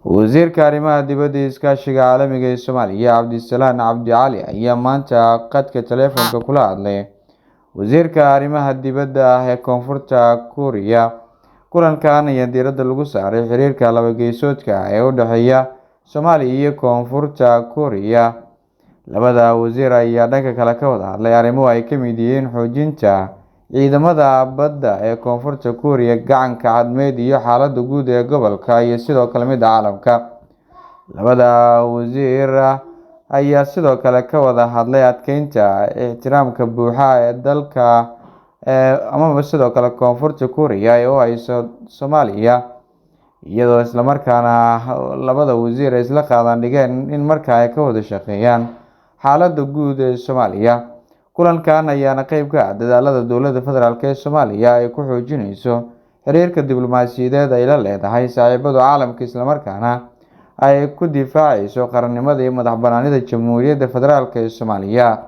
Wasiirka Arrimaha Dibadda iyo Iskaashiga Caalamiga ee Soomaaliya Cabdisalaan Cabdi Cali ayaa maanta khadka taleefanka kula hadlay Wasiirka Arrimaha Dibadda ee Koonfurta Kuuriya. Kulankan ayaa diiradda lagu saaray xiriirka laba-geesoodka ah ee u dhexeeya Soomaaliya iyo Koonfurta Kuuriya. Labada wasiir ayaa dhanka kale ka wada hadlay arrimo ay ka mid yihiin xoojinta ciidamada badda ee Koonfurta Kuuriya, gacanka cadmeed iyo xaaladda guud ee gobolka iyo sidoo kale midda caalamka. Labada wasiir ayaa sidoo kale ka wada hadlay adkeynta ixtiraamka buuxa ee dalka ama sidoo kale Koonfurta Kuuriya oo ay Soomaaliya, iyadoo isla markaana labada wasiir ay isla qaadan dhigeen in markaa ay ka wada shaqeeyaan xaaladda guud ee Soomaaliya. Kulankan ayaana qayb ka ah dadaallada dowladda federaalk ee Soomaaliya ay ku xoojinayso xiriirka diblomaasiyadeed ay la leedahay saaxiibada caalamka, isla markaana ay ku difaacayso qaranimada iyo madax-bannaanida Jamhuuriyadda Federaalk ee Soomaaliya.